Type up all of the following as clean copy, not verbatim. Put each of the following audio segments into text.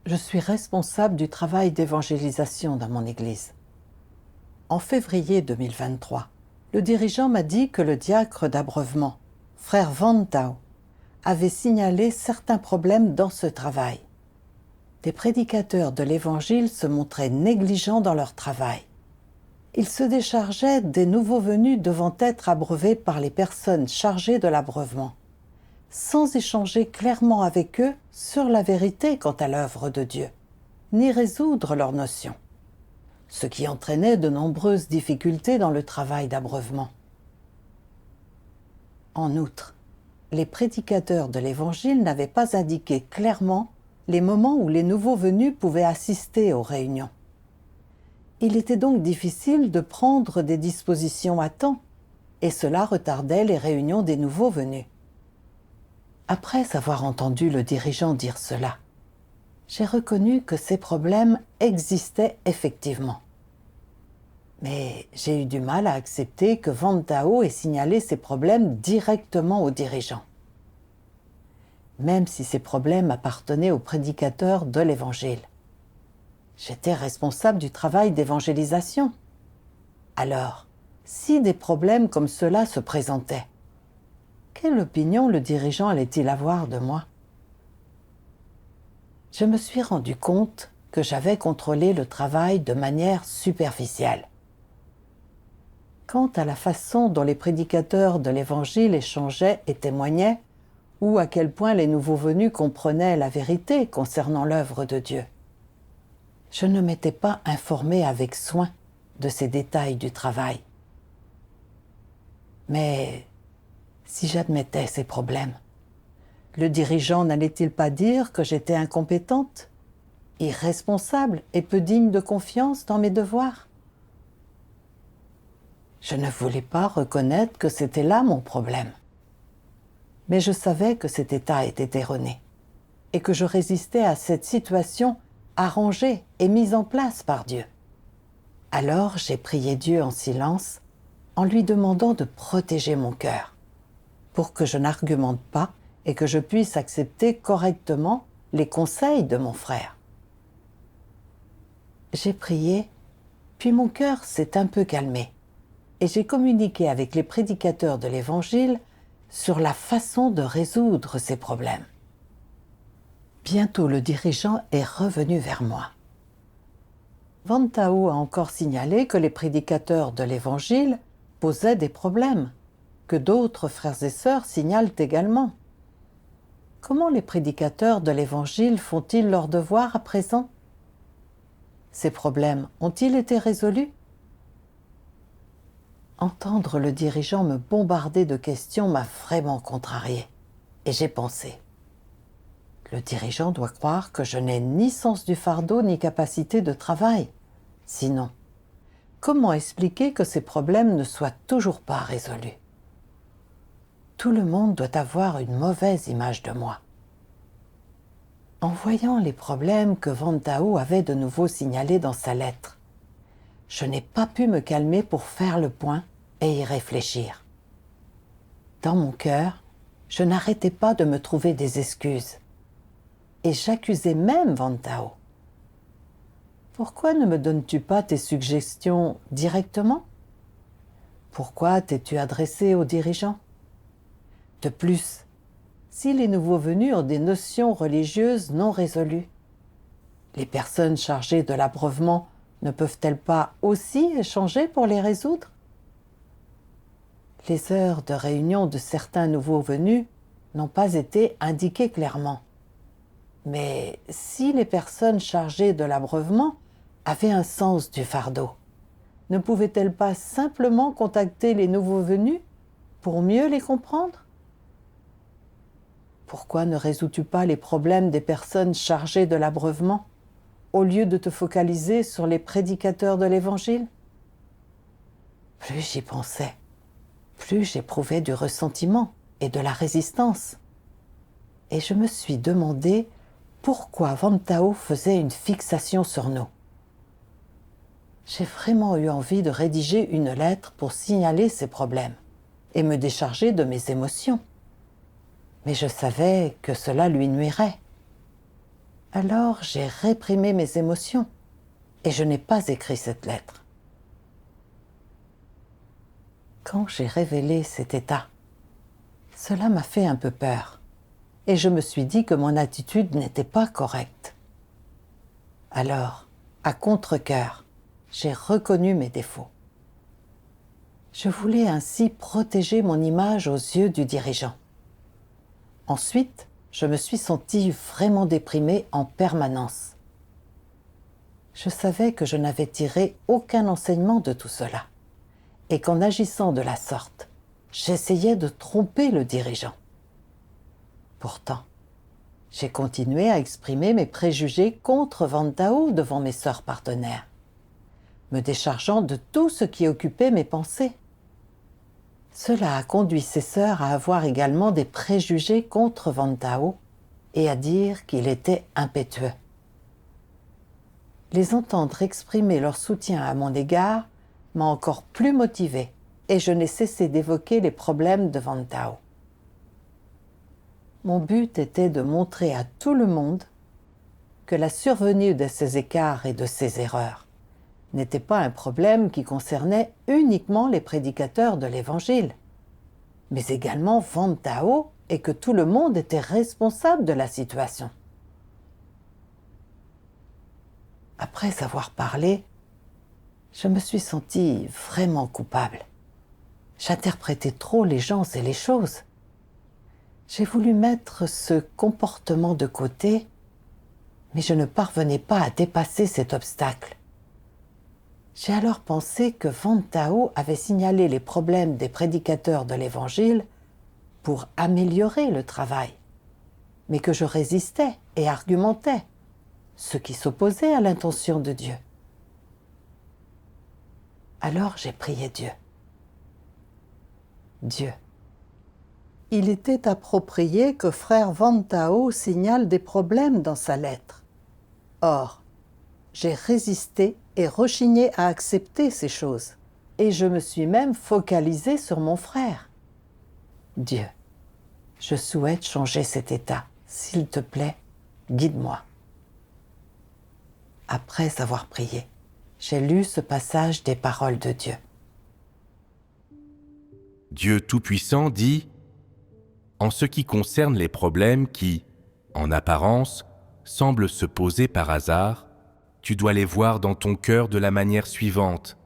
Je suis responsable du travail d'évangélisation dans mon église. En février 2023, le dirigeant m'a dit que le diacre d'abreuvement, frère Van Tao, avait signalé certains problèmes dans ce travail. Des prédicateurs de l'Évangile se montraient négligents dans leur travail. Ils se déchargeaient des nouveaux venus devant être abreuvés par les personnes chargées de l'abreuvement, sans échanger clairement avec eux sur la vérité quant à l'œuvre de Dieu, ni résoudre leurs notions, ce qui entraînait de nombreuses difficultés dans le travail d'abreuvement. En outre, les prédicateurs de l'Évangile n'avaient pas indiqué clairement les moments où les nouveaux venus pouvaient assister aux réunions. Il était donc difficile de prendre des dispositions à temps, et cela retardait les réunions des nouveaux venus. Après avoir entendu le dirigeant dire cela, j'ai reconnu que ces problèmes existaient effectivement. Mais j'ai eu du mal à accepter que Van Tao ait signalé ces problèmes directement au dirigeant. Même si ces problèmes appartenaient aux prédicateurs de l'Évangile. J'étais responsable du travail d'évangélisation. Alors, si des problèmes comme cela se présentaient, quelle opinion le dirigeant allait-il avoir de moi? Je me suis rendu compte que j'avais contrôlé le travail de manière superficielle. Quant à la façon dont les prédicateurs de l'Évangile échangeaient et témoignaient, ou à quel point les nouveaux venus comprenaient la vérité concernant l'œuvre de Dieu, je ne m'étais pas informé avec soin de ces détails du travail. Mais si j'admettais ces problèmes, le dirigeant n'allait-il pas dire que j'étais incompétente, irresponsable et peu digne de confiance dans mes devoirs? Je ne voulais pas reconnaître que c'était là mon problème. Mais je savais que cet état était erroné et que je résistais à cette situation arrangée et mise en place par Dieu. Alors j'ai prié Dieu en silence en lui demandant de protéger mon cœur pour que je n'argumente pas et que je puisse accepter correctement les conseils de mon frère. J'ai prié, puis mon cœur s'est un peu calmé et j'ai communiqué avec les prédicateurs de l'Évangile sur la façon de résoudre ces problèmes. Bientôt le dirigeant est revenu vers moi. Van Tao a encore signalé que les prédicateurs de l'Évangile posaient des problèmes, que d'autres frères et sœurs signalent également. Comment les prédicateurs de l'Évangile font-ils leur devoir à présent? Ces problèmes ont-ils été résolus? Entendre le dirigeant me bombarder de questions m'a vraiment contrariée. Et j'ai pensé, le dirigeant doit croire que je n'ai ni sens du fardeau ni capacité de travail. Sinon, comment expliquer que ces problèmes ne soient toujours pas résolus? Tout le monde doit avoir une mauvaise image de moi. En voyant les problèmes que Van Tao avait de nouveau signalés dans sa lettre, je n'ai pas pu me calmer pour faire le point et y réfléchir. Dans mon cœur, je n'arrêtais pas de me trouver des excuses. Et j'accusais même Van Tao. Pourquoi ne me donnes-tu pas tes suggestions directement? Pourquoi t'es-tu adressé aux dirigeants? De plus, si les nouveaux venus ont des notions religieuses non résolues, les personnes chargées de l'abreuvement ne peuvent-elles pas aussi échanger pour les résoudre? Les heures de réunion de certains nouveaux venus n'ont pas été indiquées clairement. Mais si les personnes chargées de l'abreuvement avaient un sens du fardeau, ne pouvaient-elles pas simplement contacter les nouveaux venus pour mieux les comprendre? Pourquoi ne résous-tu pas les problèmes des personnes chargées de l'abreuvement au lieu de te focaliser sur les prédicateurs de l'Évangile? Plus j'y pensais, plus j'éprouvais du ressentiment et de la résistance. Et je me suis demandé pourquoi Van Tao faisait une fixation sur nous. J'ai vraiment eu envie de rédiger une lettre pour signaler ces problèmes et me décharger de mes émotions. Mais je savais que cela lui nuirait. Alors j'ai réprimé mes émotions et je n'ai pas écrit cette lettre. Quand j'ai révélé cet état, cela m'a fait un peu peur et je me suis dit que mon attitude n'était pas correcte. Alors, à contre-cœur, j'ai reconnu mes défauts. Je voulais ainsi protéger mon image aux yeux du dirigeant. Ensuite, je me suis sentie vraiment déprimée en permanence. Je savais que je n'avais tiré aucun enseignement de tout cela et qu'en agissant de la sorte, j'essayais de tromper le dirigeant. Pourtant, j'ai continué à exprimer mes préjugés contre Van Tao devant mes sœurs partenaires, me déchargeant de tout ce qui occupait mes pensées. Cela a conduit ses sœurs à avoir également des préjugés contre Van Tao et à dire qu'il était impétueux. Les entendre exprimer leur soutien à mon égard m'a encore plus motivée et je n'ai cessé d'évoquer les problèmes de Van Tao. Mon but était de montrer à tout le monde que la survenue de ces écarts et de ces erreurs n'était pas un problème qui concernait uniquement les prédicateurs de l'Évangile, mais également Van Tao et que tout le monde était responsable de la situation. Après avoir parlé, je me suis sentie vraiment coupable. J'interprétais trop les gens et les choses. J'ai voulu mettre ce comportement de côté, mais je ne parvenais pas à dépasser cet obstacle. J'ai alors pensé que Van Tao avait signalé les problèmes des prédicateurs de l'Évangile pour améliorer le travail, mais que je résistais et argumentais, ce qui s'opposait à l'intention de Dieu. Alors j'ai prié Dieu. Dieu, il était approprié que frère Van Tao signale des problèmes dans sa lettre. Or, j'ai résisté et rechigné à accepter ces choses, et je me suis même focalisée sur mon frère. Dieu, je souhaite changer cet état. S'il te plaît, guide-moi. Après avoir prié, j'ai lu ce passage des paroles de Dieu. Dieu Tout-Puissant dit « En ce qui concerne les problèmes qui, en apparence, semblent se poser par hasard, tu dois les voir dans ton cœur de la manière suivante.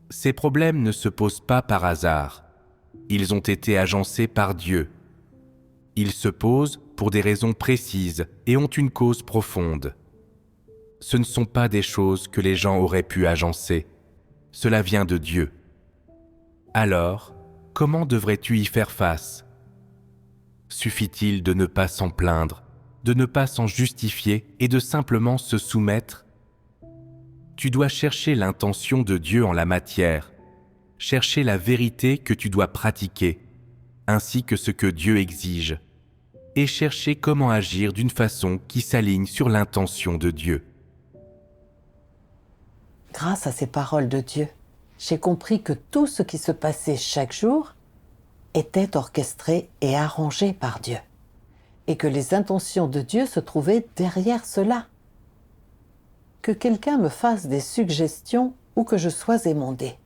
Ces problèmes ne se posent pas par hasard. Ils ont été agencés par Dieu. Ils se posent pour des raisons précises et ont une cause profonde. Ce ne sont pas des choses que les gens auraient pu agencer. Cela vient de Dieu. Alors, comment devrais-tu y faire face ? Suffit-il de ne pas s'en plaindre, de ne pas s'en justifier et de simplement se soumettre ? Tu dois chercher l'intention de Dieu en la matière, chercher la vérité que tu dois pratiquer, ainsi que ce que Dieu exige, et chercher comment agir d'une façon qui s'aligne sur l'intention de Dieu. Grâce à ces paroles de Dieu, j'ai compris que tout ce qui se passait chaque jour était orchestré et arrangé par Dieu, et que les intentions de Dieu se trouvaient derrière cela. Que quelqu'un me fasse des suggestions ou que je sois émondée.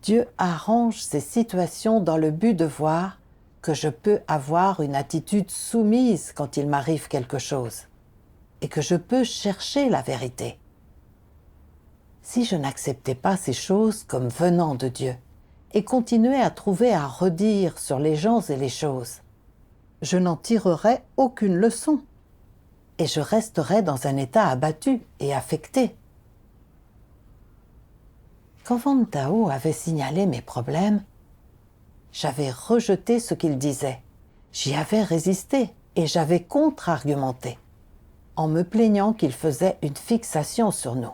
Dieu arrange ces situations dans le but de voir que je peux avoir une attitude soumise quand il m'arrive quelque chose et que je peux chercher la vérité. Si je n'acceptais pas ces choses comme venant de Dieu et continuais à trouver à redire sur les gens et les choses, je n'en tirerais aucune leçon et je resterais dans un état abattu et affecté. Quand Van Tao avait signalé mes problèmes, j'avais rejeté ce qu'il disait, j'y avais résisté et j'avais contre-argumenté, en me plaignant qu'il faisait une fixation sur nous.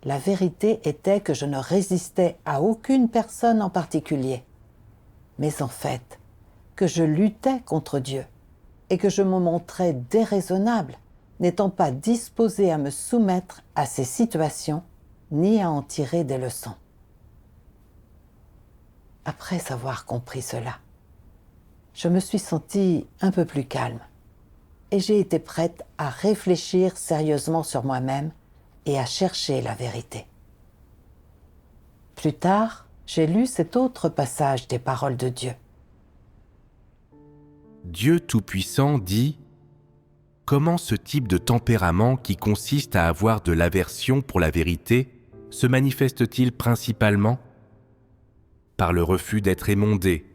La vérité était que je ne résistais à aucune personne en particulier, mais en fait, que je luttais contre Dieu et que je me montrais déraisonnable, n'étant pas disposée à me soumettre à ces situations ni à en tirer des leçons. Après avoir compris cela, je me suis sentie un peu plus calme. et j'ai été prête à réfléchir sérieusement sur moi-même et à chercher la vérité. Plus tard, j'ai lu cet autre passage des paroles de Dieu. Dieu Tout-Puissant dit « Comment ce type de tempérament qui consiste à avoir de l'aversion pour la vérité se manifeste-t-il principalement ? Par le refus d'être émondé.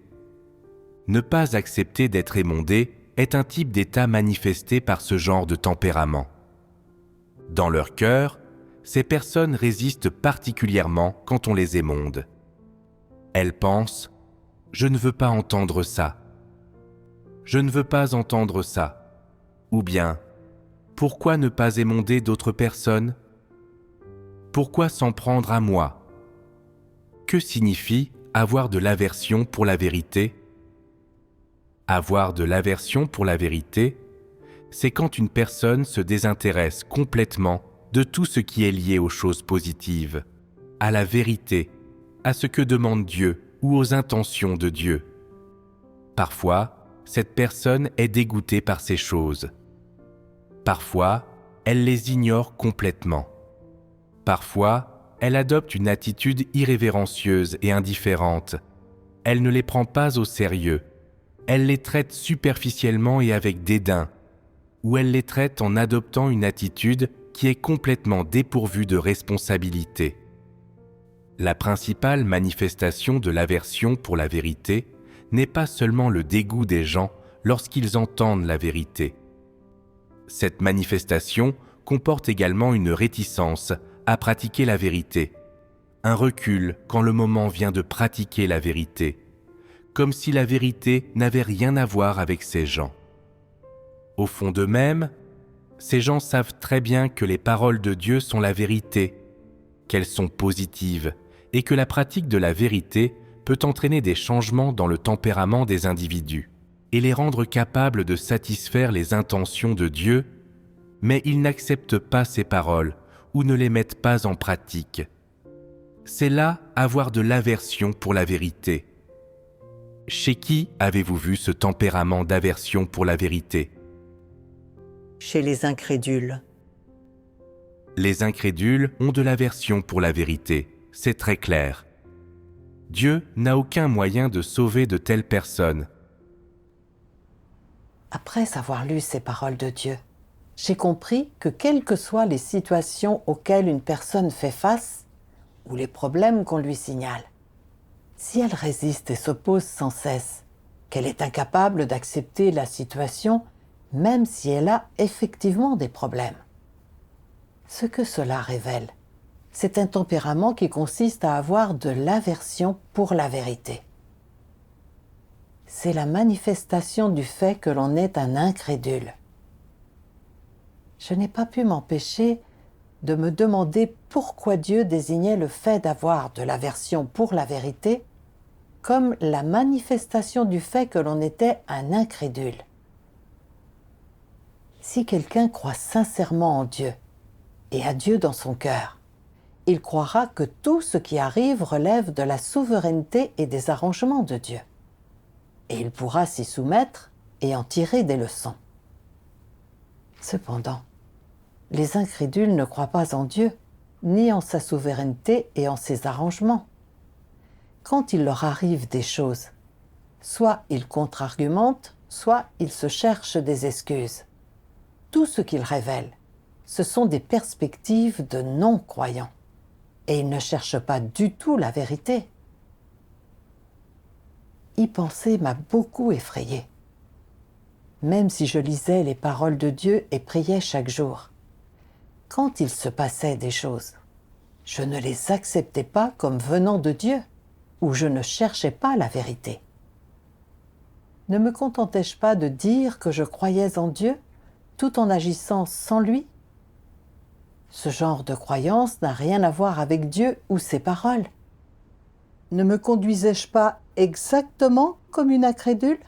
Ne pas accepter d'être émondé est un type d'état manifesté par ce genre de tempérament. Dans leur cœur, ces personnes résistent particulièrement quand on les émonde. Elles pensent « Je ne veux pas entendre ça ». Je ne veux pas entendre ça. Ou bien, pourquoi ne pas émonder d'autres personnes ? Pourquoi s'en prendre à moi ? Que signifie avoir de l'aversion pour la vérité ? Avoir de l'aversion pour la vérité, c'est quand une personne se désintéresse complètement de tout ce qui est lié aux choses positives, à la vérité, à ce que demande Dieu ou aux intentions de Dieu. Parfois, cette personne est dégoûtée par ces choses. Parfois, elle les ignore complètement. Parfois, elle adopte une attitude irrévérencieuse et indifférente. Elle ne les prend pas au sérieux. Elle les traite superficiellement et avec dédain, ou elle les traite en adoptant une attitude qui est complètement dépourvue de responsabilité. La principale manifestation de l'aversion pour la vérité n'est pas seulement le dégoût des gens lorsqu'ils entendent la vérité. Cette manifestation comporte également une réticence à pratiquer la vérité, un recul quand le moment vient de pratiquer la vérité, comme si la vérité n'avait rien à voir avec ces gens. Au fond d'eux-mêmes, ces gens savent très bien que les paroles de Dieu sont la vérité, qu'elles sont positives et que la pratique de la vérité peut entraîner des changements dans le tempérament des individus et les rendre capables de satisfaire les intentions de Dieu, mais ils n'acceptent pas ces paroles ou ne les mettent pas en pratique. C'est là avoir de l'aversion pour la vérité. Chez qui avez-vous vu ce tempérament d'aversion pour la vérité ? Chez les incrédules. Les incrédules ont de l'aversion pour la vérité, c'est très clair. Dieu n'a aucun moyen de sauver de telles personnes. Après avoir lu ces paroles de Dieu, j'ai compris que quelles que soient les situations auxquelles une personne fait face, ou les problèmes qu'on lui signale, si elle résiste et s'oppose sans cesse, qu'elle est incapable d'accepter la situation, même si elle a effectivement des problèmes. Ce que cela révèle, c'est un tempérament qui consiste à avoir de l'aversion pour la vérité. C'est la manifestation du fait que l'on est un incrédule. Je n'ai pas pu m'empêcher de me demander pourquoi Dieu désignait le fait d'avoir de l'aversion pour la vérité comme la manifestation du fait que l'on était un incrédule. Si quelqu'un croit sincèrement en Dieu et a Dieu dans son cœur, il croira que tout ce qui arrive relève de la souveraineté et des arrangements de Dieu. Et il pourra s'y soumettre et en tirer des leçons. Cependant, les incrédules ne croient pas en Dieu, ni en sa souveraineté et en ses arrangements. Quand il leur arrive des choses, soit ils contre-argumentent, soit ils se cherchent des excuses. Tout ce qu'ils révèlent, ce sont des perspectives de non-croyants. Et ils ne cherchent pas du tout la vérité. Y penser m'a beaucoup effrayée. Même si je lisais les paroles de Dieu et priais chaque jour, quand il se passait des choses, je ne les acceptais pas comme venant de Dieu, ou je ne cherchais pas la vérité. Ne me contentais-je pas de dire que je croyais en Dieu, tout en agissant sans lui ? Ce genre de croyance n'a rien à voir avec Dieu ou ses paroles. Ne me conduisais-je pas exactement comme une incrédule ?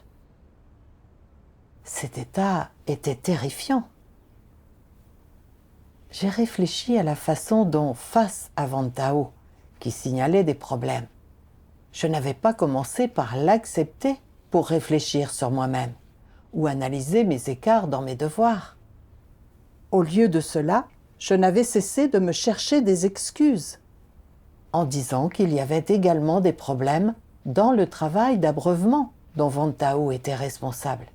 Cet état était terrifiant. J'ai réfléchi à la façon dont, face à Van Tao, qui signalait des problèmes, je n'avais pas commencé par l'accepter pour réfléchir sur moi-même, ou analyser mes écarts dans mes devoirs. Au lieu de cela, je n'avais cessé de me chercher des excuses, en disant qu'il y avait également des problèmes dans le travail d'abreuvement dont Van Tao était responsable.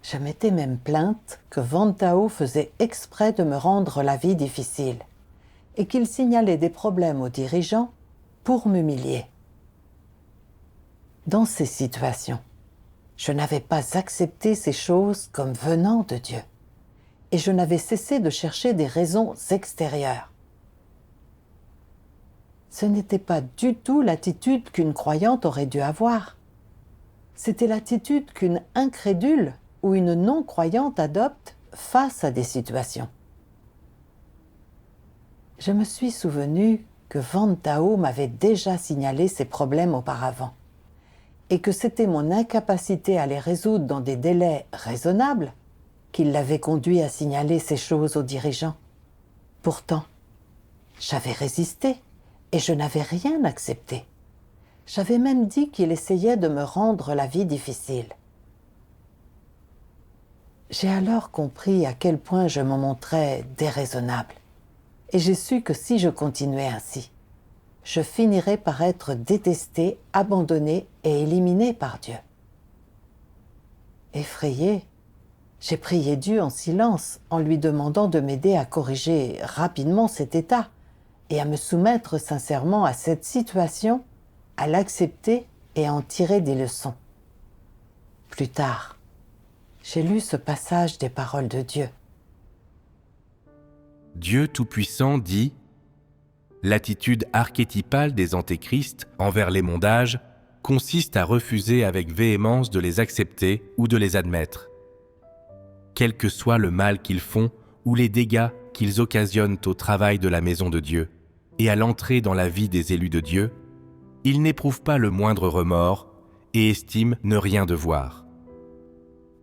Je m'étais même plainte que Van Tao faisait exprès de me rendre la vie difficile et qu'il signalait des problèmes aux dirigeants pour m'humilier. Dans ces situations, je n'avais pas accepté ces choses comme venant de Dieu et je n'avais cessé de chercher des raisons extérieures. Ce n'était pas du tout l'attitude qu'une croyante aurait dû avoir. C'était l'attitude qu'une incrédule ou une non-croyante adopte face à des situations. Je me suis souvenu que Van Tao m'avait déjà signalé ces problèmes auparavant et que c'était mon incapacité à les résoudre dans des délais raisonnables qui l'avait conduit à signaler ces choses aux dirigeants. Pourtant, j'avais résisté et je n'avais rien accepté. J'avais même dit qu'il essayait de me rendre la vie difficile. J'ai alors compris à quel point je me montrais déraisonnable et j'ai su que si je continuais ainsi, je finirais par être détesté, abandonné et éliminé par Dieu. Effrayé, j'ai prié Dieu en silence en lui demandant de m'aider à corriger rapidement cet état et à me soumettre sincèrement à cette situation, à l'accepter et à en tirer des leçons. Plus tard, j'ai lu ce passage des paroles de Dieu. Dieu Tout-Puissant dit « L'attitude archétypale des antéchrists envers les mondages consiste à refuser avec véhémence de les accepter ou de les admettre. Quel que soit le mal qu'ils font ou les dégâts qu'ils occasionnent au travail de la maison de Dieu et à l'entrée dans la vie des élus de Dieu, ils n'éprouvent pas le moindre remords et estiment ne rien devoir.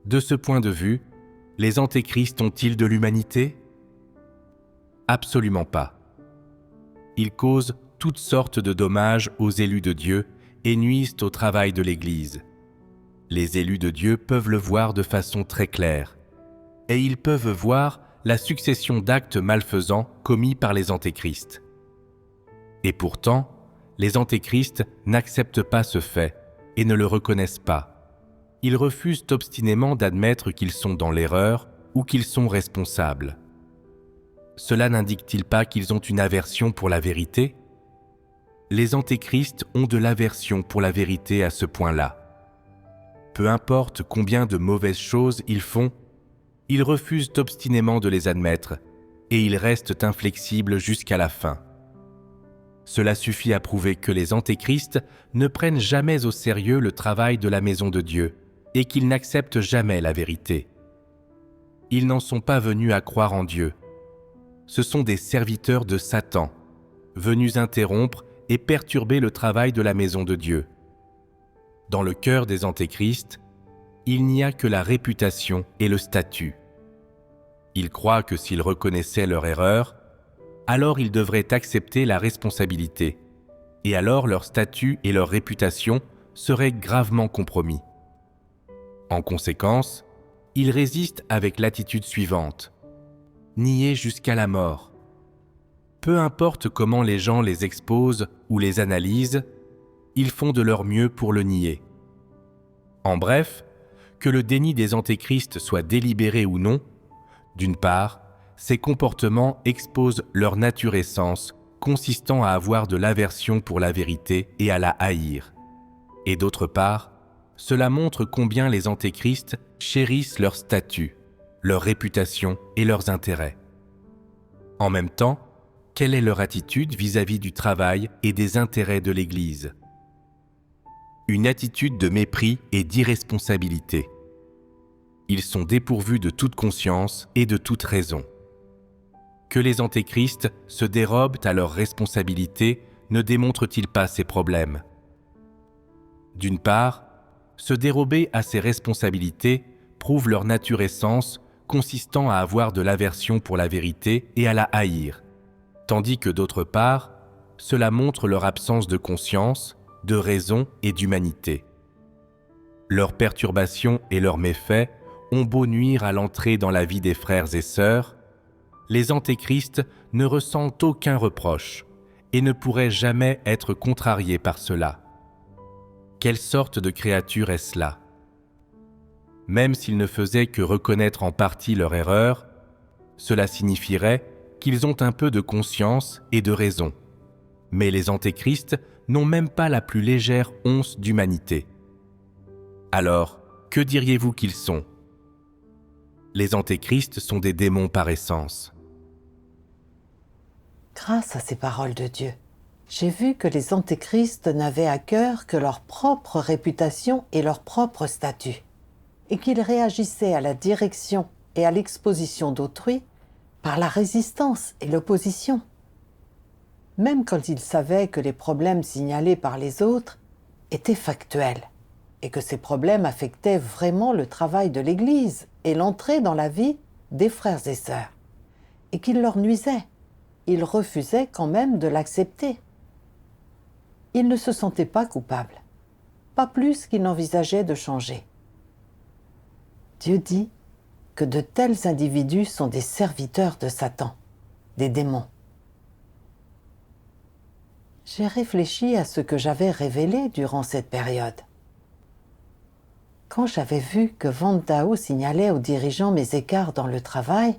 De ce point de vue, les antéchrists ont-ils de l'humanité ? Absolument pas. Ils causent toutes sortes de dommages aux élus de Dieu et nuisent au travail de l'Église. Les élus de Dieu peuvent le voir de façon très claire, et ils peuvent voir la succession d'actes malfaisants commis par les antéchrists. Et pourtant, les antéchrists n'acceptent pas ce fait et ne le reconnaissent pas. Ils refusent obstinément d'admettre qu'ils sont dans l'erreur ou qu'ils sont responsables. Cela n'indique-t-il pas qu'ils ont une aversion pour la vérité ? Les antéchrists ont de l'aversion pour la vérité à ce point-là. Peu importe combien de mauvaises choses ils font, ils refusent obstinément de les admettre et ils restent inflexibles jusqu'à la fin. Cela suffit à prouver que les antéchrists ne prennent jamais au sérieux le travail de la maison de Dieu et qu'ils n'acceptent jamais la vérité. Ils n'en sont pas venus à croire en Dieu. Ce sont des serviteurs de Satan, venus interrompre et perturber le travail de la maison de Dieu. Dans le cœur des antéchrists, il n'y a que la réputation et le statut. Ils croient que s'ils reconnaissaient leur erreur, alors ils devraient accepter la responsabilité, et alors leur statut et leur réputation seraient gravement compromis. En conséquence, ils résistent avec l'attitude suivante: nier jusqu'à la mort. Peu importe comment les gens les exposent ou les analysent, ils font de leur mieux pour le nier. En bref, que le déni des antéchrists soit délibéré ou non, d'une part, ces comportements exposent leur nature essence, consistant à avoir de l'aversion pour la vérité et à la haïr. Et d'autre part, cela montre combien les antéchrists chérissent leur statut, leur réputation et leurs intérêts. En même temps, quelle est leur attitude vis-à-vis du travail et des intérêts de l'Église ? Une attitude de mépris et d'irresponsabilité. Ils sont dépourvus de toute conscience et de toute raison. Que les antéchrists se dérobent à leurs responsabilités ne démontre-t-il pas ces problèmes ? D'une part, se dérober à ces responsabilités prouve leur nature essence, consistant à avoir de l'aversion pour la vérité et à la haïr, tandis que d'autre part, cela montre leur absence de conscience, de raison et d'humanité. leurs perturbations et leurs méfaits ont beau nuire à l'entrée dans la vie des frères et sœurs, les antéchrists ne ressentent aucun reproche et ne pourraient jamais être contrariés par cela. Quelle sorte de créature est-ce là ? Même s'ils ne faisaient que reconnaître en partie leur erreur, cela signifierait qu'ils ont un peu de conscience et de raison. Mais les antéchrists n'ont même pas la plus légère once d'humanité. Alors, que diriez-vous qu'ils sont ? Les antéchrists sont des démons par essence. Grâce à ces paroles de Dieu, j'ai vu que les antéchrists n'avaient à cœur que leur propre réputation et leur propre statut, et qu'ils réagissaient à la direction et à l'exposition d'autrui par la résistance et l'opposition. Même quand ils savaient que les problèmes signalés par les autres étaient factuels, et que ces problèmes affectaient vraiment le travail de l'Église et l'entrée dans la vie des frères et sœurs, et qu'ils leur nuisaient, ils refusaient quand même de l'accepter. Ils ne se sentaient pas coupables, pas plus qu'ils n'envisageaient de changer. Dieu dit que de tels individus sont des serviteurs de Satan, des démons. J'ai réfléchi à ce que j'avais révélé durant cette période. Quand j'avais vu que Van Tao signalait aux dirigeants mes écarts dans le travail,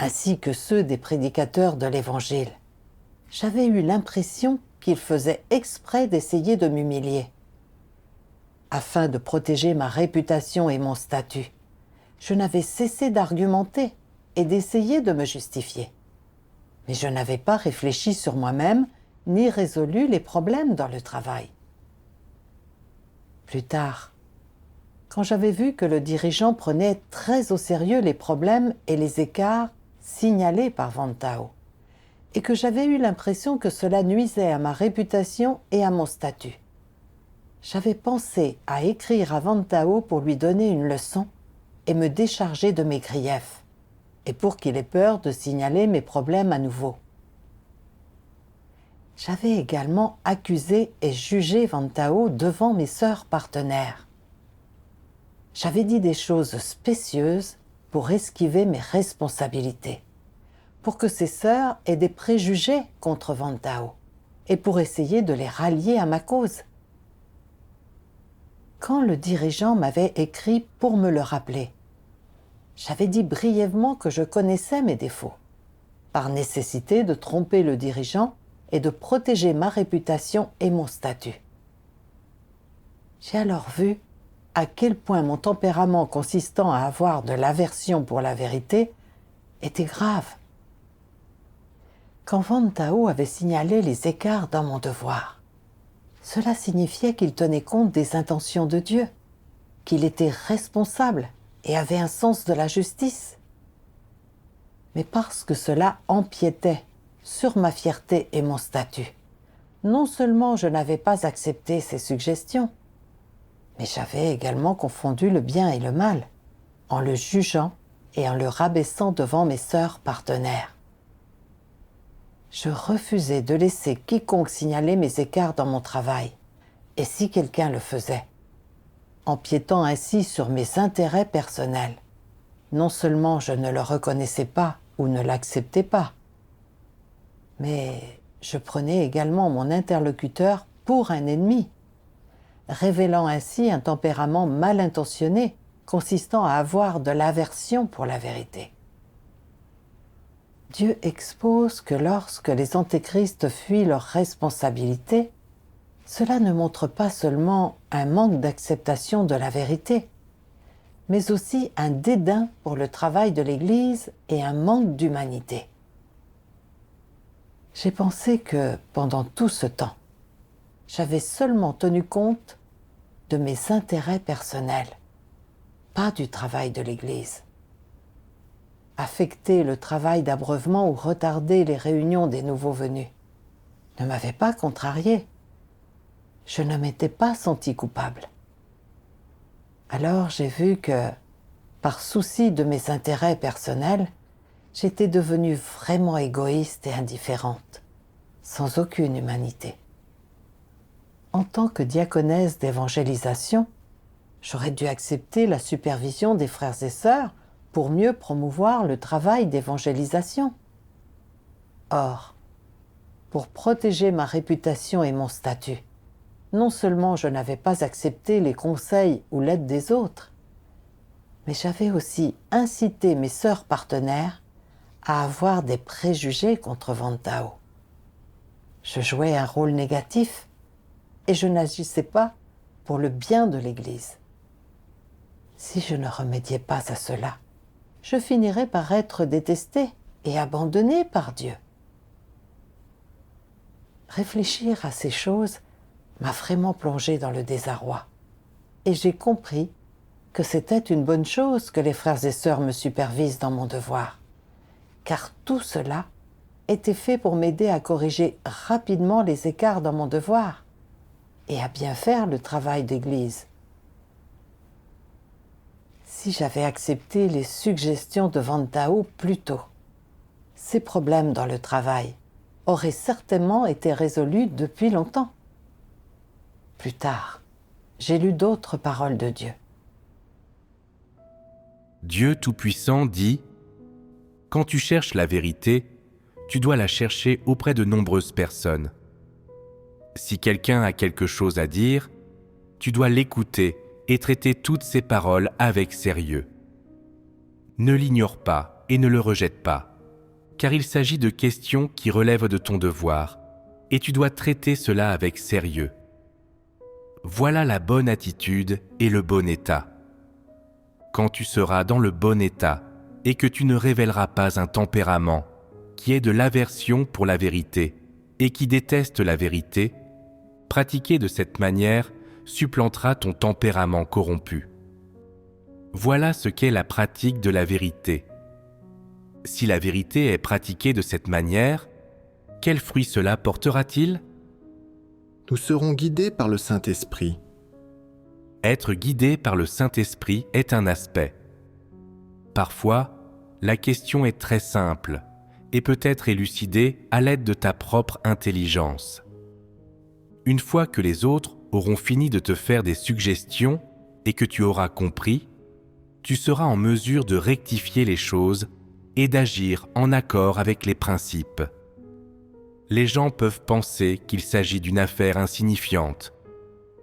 ainsi que ceux des prédicateurs de l'Évangile, j'avais eu l'impression qu'il faisait exprès d'essayer de m'humilier. Afin de protéger ma réputation et mon statut, je n'avais cessé d'argumenter et d'essayer de me justifier. Mais je n'avais pas réfléchi sur moi-même ni résolu les problèmes dans le travail. Plus tard, quand j'avais vu que le dirigeant prenait très au sérieux les problèmes et les écarts signalés par Van Tao, et que j'avais eu l'impression que cela nuisait à ma réputation et à mon statut, j'avais pensé à écrire à Van Tao pour lui donner une leçon et me décharger de mes griefs, et pour qu'il ait peur de signaler mes problèmes à nouveau. J'avais également accusé et jugé Van Tao devant mes sœurs partenaires. J'avais dit des choses spécieuses pour esquiver mes responsabilités, pour que ces sœurs aient des préjugés contre Van Tao et pour essayer de les rallier à ma cause. Quand le dirigeant m'avait écrit pour me le rappeler, j'avais dit brièvement que je connaissais mes défauts, par nécessité de tromper le dirigeant et de protéger ma réputation et mon statut. J'ai alors vu à quel point mon tempérament consistant à avoir de l'aversion pour la vérité était grave. Quand Van Tao avait signalé les écarts dans mon devoir, cela signifiait qu'il tenait compte des intentions de Dieu, qu'il était responsable et avait un sens de la justice. Mais parce que cela empiétait sur ma fierté et mon statut, non seulement je n'avais pas accepté ses suggestions, mais j'avais également confondu le bien et le mal, en le jugeant et en le rabaissant devant mes sœurs partenaires. Je refusais de laisser quiconque signaler mes écarts dans mon travail, et si quelqu'un le faisait, empiétant ainsi sur mes intérêts personnels. Non seulement je ne le reconnaissais pas ou ne l'acceptais pas, mais je prenais également mon interlocuteur pour un ennemi, révélant ainsi un tempérament mal intentionné consistant à avoir de l'aversion pour la vérité. Dieu expose que lorsque les antéchrists fuient leurs responsabilités, cela ne montre pas seulement un manque d'acceptation de la vérité, mais aussi un dédain pour le travail de l'Église et un manque d'humanité. J'ai pensé que, pendant tout ce temps, j'avais seulement tenu compte de mes intérêts personnels, pas du travail de l'Église. Affecter le travail d'abreuvement ou retarder les réunions des nouveaux venus ne m'avait pas contrarié. Je ne m'étais pas senti coupable. Alors j'ai vu que, par souci de mes intérêts personnels, j'étais devenue vraiment égoïste et indifférente, sans aucune humanité. En tant que diaconesse d'évangélisation, J'aurais dû accepter la supervision des frères et sœurs pour mieux promouvoir le travail d'évangélisation. Or, pour protéger ma réputation et mon statut, non seulement je n'avais pas accepté les conseils ou l'aide des autres, mais j'avais aussi incité mes sœurs partenaires à avoir des préjugés contre Van Tao. Je jouais un rôle négatif et je n'agissais pas pour le bien de l'Église. Si je ne remédiais pas à cela, je finirais par être détestée et abandonnée par Dieu. Réfléchir à ces choses m'a vraiment plongée dans le désarroi et j'ai compris que c'était une bonne chose que les frères et sœurs me supervisent dans mon devoir, car tout cela était fait pour m'aider à corriger rapidement les écarts dans mon devoir et à bien faire le travail d'église. Si j'avais accepté les suggestions de Van Tao plus tôt, ces problèmes dans le travail auraient certainement été résolus depuis longtemps. Plus tard, j'ai lu d'autres paroles de Dieu. Dieu Tout-Puissant dit « Quand tu cherches la vérité, tu dois la chercher auprès de nombreuses personnes. Si quelqu'un a quelque chose à dire, tu dois l'écouter et traiter toutes ses paroles avec sérieux. Ne l'ignore pas et ne le rejette pas, car il s'agit de questions qui relèvent de ton devoir, et tu dois traiter cela avec sérieux. Voilà la bonne attitude et le bon état. Quand tu seras dans le bon état et que tu ne révéleras pas un tempérament qui est de l'aversion pour la vérité et qui déteste la vérité, pratiquer de cette manière supplantera ton tempérament corrompu. Voilà ce qu'est la pratique de la vérité. Si la vérité est pratiquée de cette manière, quel fruit cela portera-t-il ? Nous serons guidés par le Saint-Esprit. Être guidé par le Saint-Esprit est un aspect. Parfois, la question est très simple et peut être élucidée à l'aide de ta propre intelligence. Une fois que les autres auront fini de te faire des suggestions et que tu auras compris, tu seras en mesure de rectifier les choses et d'agir en accord avec les principes. Les gens peuvent penser qu'il s'agit d'une affaire insignifiante,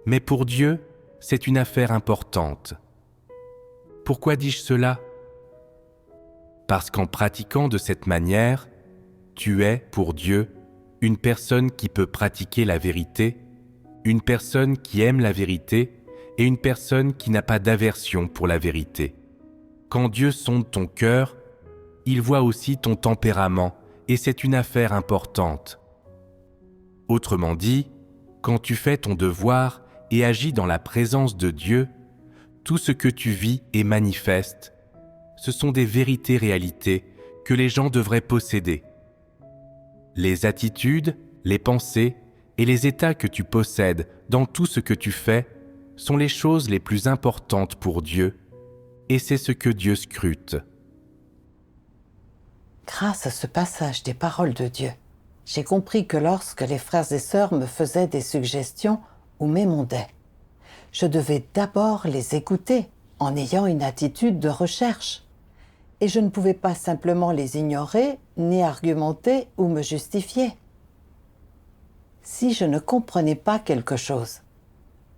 mais pour Dieu, c'est une affaire importante. Pourquoi dis-je cela ? Parce qu'en pratiquant de cette manière, tu es, pour Dieu, une personne qui peut pratiquer la vérité, une personne qui aime la vérité et une personne qui n'a pas d'aversion pour la vérité. Quand Dieu sonde ton cœur, il voit aussi ton tempérament et c'est une affaire importante. Autrement dit, quand tu fais ton devoir et agis dans la présence de Dieu, tout ce que tu vis et manifestes, ce sont des vérités-réalités que les gens devraient posséder. Les attitudes, les pensées et les états que tu possèdes dans tout ce que tu fais sont les choses les plus importantes pour Dieu, et c'est ce que Dieu scrute. Grâce à ce passage des paroles de Dieu, j'ai compris que lorsque les frères et sœurs me faisaient des suggestions ou m'émondaient, je devais d'abord les écouter en ayant une attitude de recherche. Et je ne pouvais pas simplement les ignorer, ni argumenter ou me justifier. Si je ne comprenais pas quelque chose,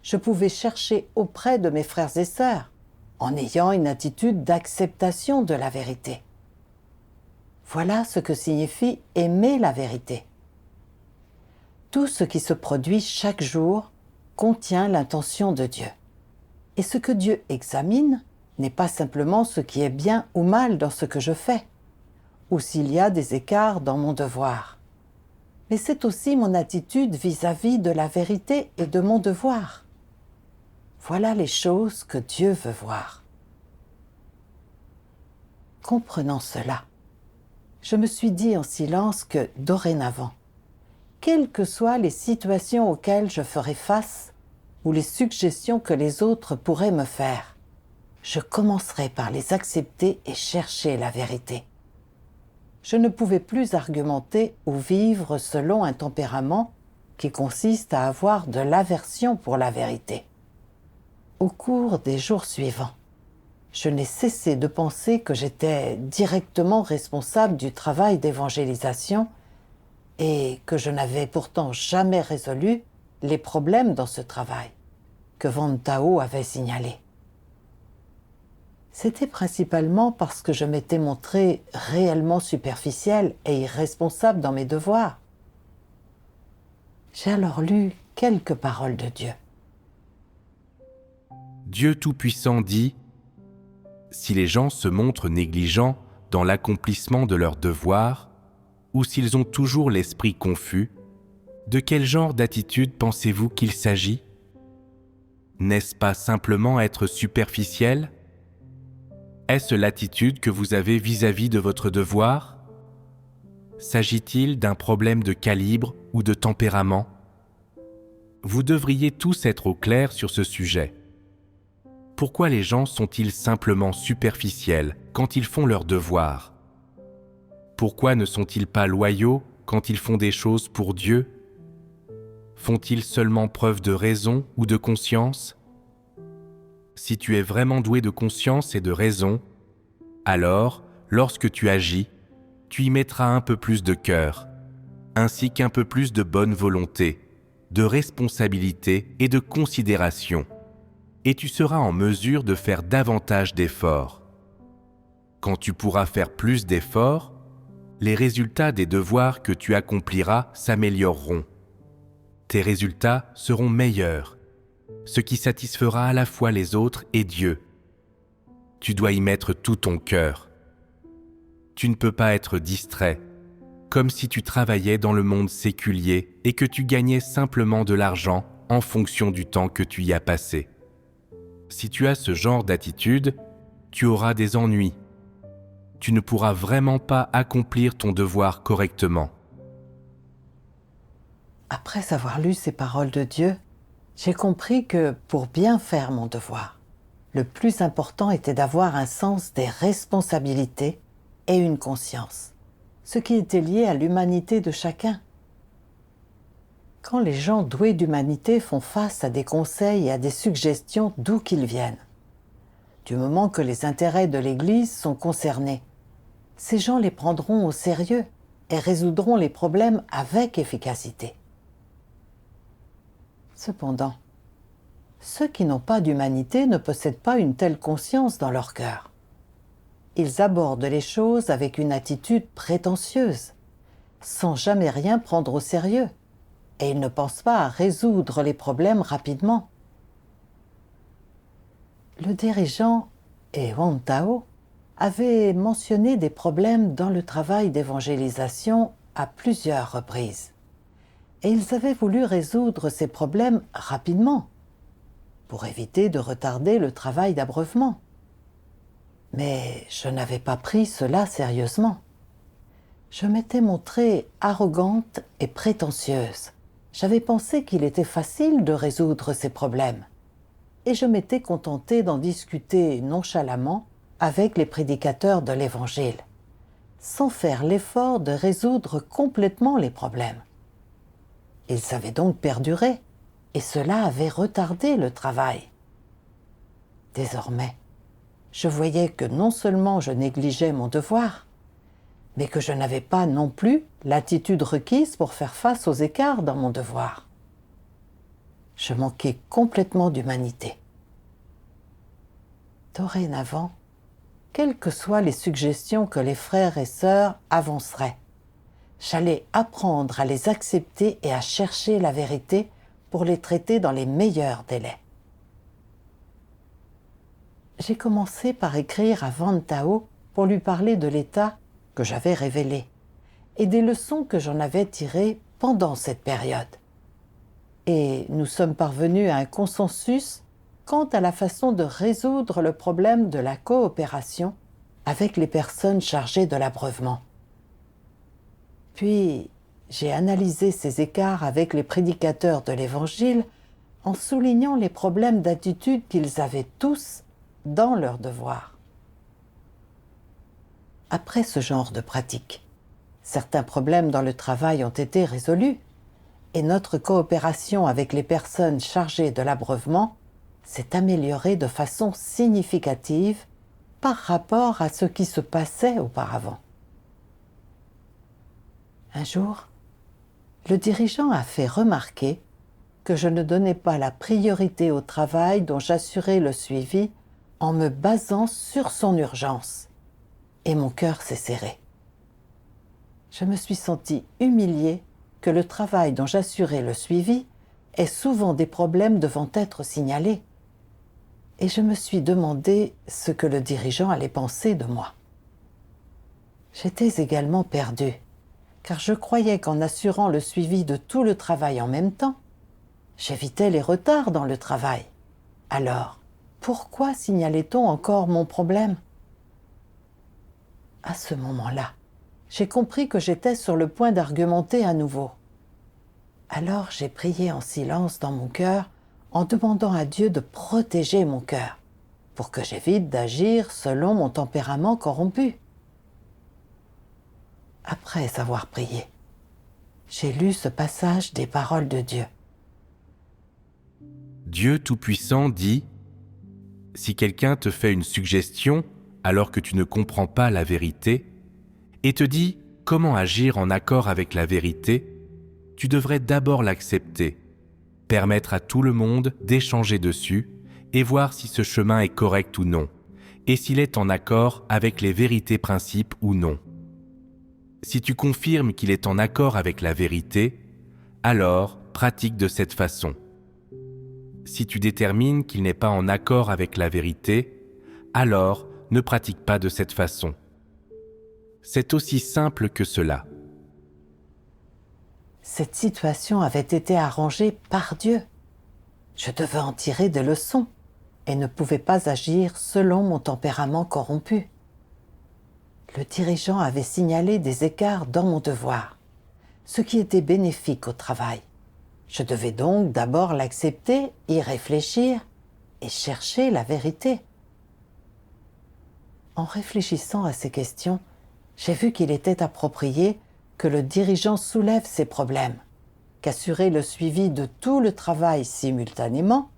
je pouvais chercher auprès de mes frères et sœurs, en ayant une attitude d'acceptation de la vérité. Voilà ce que signifie aimer la vérité. Tout ce qui se produit chaque jour contient l'intention de Dieu. Et ce que Dieu examine n'est pas simplement ce qui est bien ou mal dans ce que je fais, ou s'il y a des écarts dans mon devoir. Mais c'est aussi mon attitude vis-à-vis de la vérité et de mon devoir. Voilà les choses que Dieu veut voir. Comprenant cela, je me suis dit en silence que, dorénavant, quelles que soient les situations auxquelles je ferai face ou les suggestions que les autres pourraient me faire, je commencerai par les accepter et chercher la vérité. Je ne pouvais plus argumenter ou vivre selon un tempérament qui consiste à avoir de l'aversion pour la vérité. Au cours des jours suivants, je n'ai cessé de penser que j'étais directement responsable du travail d'évangélisation et que je n'avais pourtant jamais résolu les problèmes dans ce travail que Van Tao avait signalés. C'était principalement parce que je m'étais montré réellement superficielle et irresponsable dans mes devoirs. J'ai alors lu quelques paroles de Dieu. Dieu Tout-Puissant dit « Si les gens se montrent négligents dans l'accomplissement de leurs devoirs, ou s'ils ont toujours l'esprit confus, de quel genre d'attitude pensez-vous qu'il s'agit ? N'est-ce pas simplement être superficiel ? Est-ce l'attitude que vous avez vis-à-vis de votre devoir ? S'agit-il d'un problème de calibre ou de tempérament ? Vous devriez tous être au clair sur ce sujet. Pourquoi les gens sont-ils simplement superficiels quand ils font leurs devoirs ? Pourquoi ne sont-ils pas loyaux quand ils font des choses pour Dieu ? Font-ils seulement preuve de raison ou de conscience ? Si tu es vraiment doué de conscience et de raison, alors, lorsque tu agis, tu y mettras un peu plus de cœur, ainsi qu'un peu plus de bonne volonté, de responsabilité et de considération, et tu seras en mesure de faire davantage d'efforts. Quand tu pourras faire plus d'efforts, les résultats des devoirs que tu accompliras s'amélioreront. Tes résultats seront meilleurs, ce qui satisfera à la fois les autres et Dieu. Tu dois y mettre tout ton cœur. Tu ne peux pas être distrait, comme si tu travaillais dans le monde séculier et que tu gagnais simplement de l'argent en fonction du temps que tu y as passé. Si tu as ce genre d'attitude, tu auras des ennuis. Tu ne pourras vraiment pas accomplir ton devoir correctement. Après avoir lu ces paroles de Dieu, j'ai compris que pour bien faire mon devoir, le plus important était d'avoir un sens des responsabilités et une conscience, ce qui était lié à l'humanité de chacun. Quand les gens doués d'humanité font face à des conseils et à des suggestions d'où qu'ils viennent, du moment que les intérêts de l'Église sont concernés, ces gens les prendront au sérieux et résoudront les problèmes avec efficacité. Cependant, ceux qui n'ont pas d'humanité ne possèdent pas une telle conscience dans leur cœur. Ils abordent les choses avec une attitude prétentieuse, sans jamais rien prendre au sérieux, et ils ne pensent pas à résoudre les problèmes rapidement. Le dirigeant Van Tao avait mentionné des problèmes dans le travail d'évangélisation à plusieurs reprises. Et ils avaient voulu résoudre ces problèmes rapidement, pour éviter de retarder le travail d'abreuvement. Mais je n'avais pas pris cela sérieusement. Je m'étais montrée arrogante et prétentieuse. J'avais pensé qu'il était facile de résoudre ces problèmes. Et je m'étais contentée d'en discuter nonchalamment avec les prédicateurs de l'Évangile, sans faire l'effort de résoudre complètement les problèmes. Ils avaient donc perduré, et cela avait retardé le travail. Désormais, je voyais que non seulement je négligeais mon devoir, mais que je n'avais pas non plus l'attitude requise pour faire face aux écarts dans mon devoir. Je manquais complètement d'humanité. Dorénavant, quelles que soient les suggestions que les frères et sœurs avanceraient, j'allais apprendre à les accepter et à chercher la vérité pour les traiter dans les meilleurs délais. J'ai commencé par écrire à Van Tao pour lui parler de l'état que j'avais révélé et des leçons que j'en avais tirées pendant cette période. Et nous sommes parvenus à un consensus quant à la façon de résoudre le problème de la coopération avec les personnes chargées de l'abreuvement. Puis, j'ai analysé ces écarts avec les prédicateurs de l'Évangile en soulignant les problèmes d'attitude qu'ils avaient tous dans leurs devoirs. Après ce genre de pratique, certains problèmes dans le travail ont été résolus et notre coopération avec les personnes chargées de l'abreuvement s'est améliorée de façon significative par rapport à ce qui se passait auparavant. Un jour, le dirigeant a fait remarquer que je ne donnais pas la priorité au travail dont j'assurais le suivi en me basant sur son urgence. Et mon cœur s'est serré. Je me suis sentie humiliée que le travail dont j'assurais le suivi ait souvent des problèmes devant être signalés. Et je me suis demandé ce que le dirigeant allait penser de moi. J'étais également perdue, car je croyais qu'en assurant le suivi de tout le travail en même temps, j'évitais les retards dans le travail. Alors, pourquoi signalait-on encore mon problème ? À ce moment-là, j'ai compris que j'étais sur le point d'argumenter à nouveau. Alors j'ai prié en silence dans mon cœur, en demandant à Dieu de protéger mon cœur, pour que j'évite d'agir selon mon tempérament corrompu. Après avoir prié, j'ai lu ce passage des paroles de Dieu. Dieu Tout-Puissant dit « Si quelqu'un te fait une suggestion alors que tu ne comprends pas la vérité et te dit comment agir en accord avec la vérité, tu devrais d'abord l'accepter, permettre à tout le monde d'échanger dessus et voir si ce chemin est correct ou non, et s'il est en accord avec les vérités principes ou non. Si tu confirmes qu'il est en accord avec la vérité, alors pratique de cette façon. Si tu détermines qu'il n'est pas en accord avec la vérité, alors ne pratique pas de cette façon. C'est aussi simple que cela. » Cette situation avait été arrangée par Dieu. Je devais en tirer des leçons et ne pouvais pas agir selon mon tempérament corrompu. Le dirigeant avait signalé des écarts dans mon devoir, ce qui était bénéfique au travail. Je devais donc d'abord l'accepter, y réfléchir et chercher la vérité. En réfléchissant à ces questions, j'ai vu qu'il était approprié que le dirigeant soulève ces problèmes, qu'assurer le suivi de tout le travail simultanément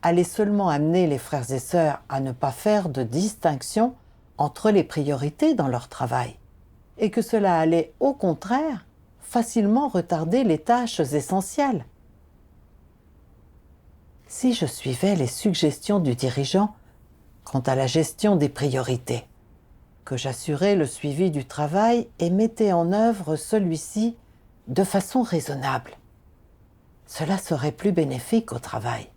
allait seulement amener les frères et sœurs à ne pas faire de distinction entre les priorités dans leur travail, et que cela allait au contraire facilement retarder les tâches essentielles. Si je suivais les suggestions du dirigeant quant à la gestion des priorités, que j'assurais le suivi du travail et mettais en œuvre celui-ci de façon raisonnable, cela serait plus bénéfique au travail.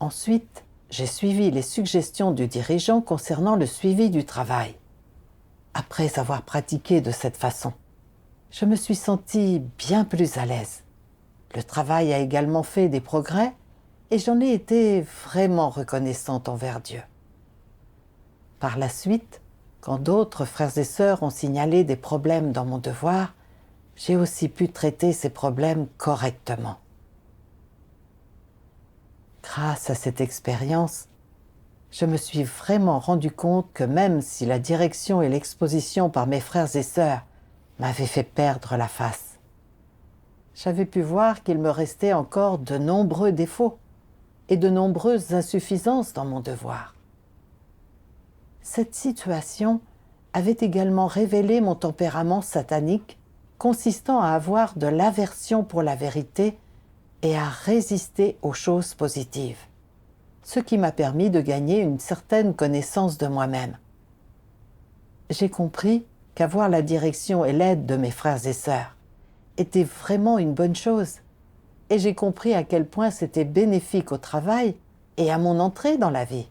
Ensuite, j'ai suivi les suggestions du dirigeant concernant le suivi du travail. Après avoir pratiqué de cette façon, je me suis sentie bien plus à l'aise. Le travail a également fait des progrès et j'en ai été vraiment reconnaissante envers Dieu. Par la suite, quand d'autres frères et sœurs ont signalé des problèmes dans mon devoir, j'ai aussi pu traiter ces problèmes correctement. Grâce à cette expérience, je me suis vraiment rendu compte que même si la direction et l'exposition par mes frères et sœurs m'avaient fait perdre la face, j'avais pu voir qu'il me restait encore de nombreux défauts et de nombreuses insuffisances dans mon devoir. Cette situation avait également révélé mon tempérament satanique, consistant à avoir de l'aversion pour la vérité et à résister aux choses positives, ce qui m'a permis de gagner une certaine connaissance de moi-même. J'ai compris qu'avoir la direction et l'aide de mes frères et sœurs était vraiment une bonne chose, et j'ai compris à quel point c'était bénéfique au travail et à mon entrée dans la vie.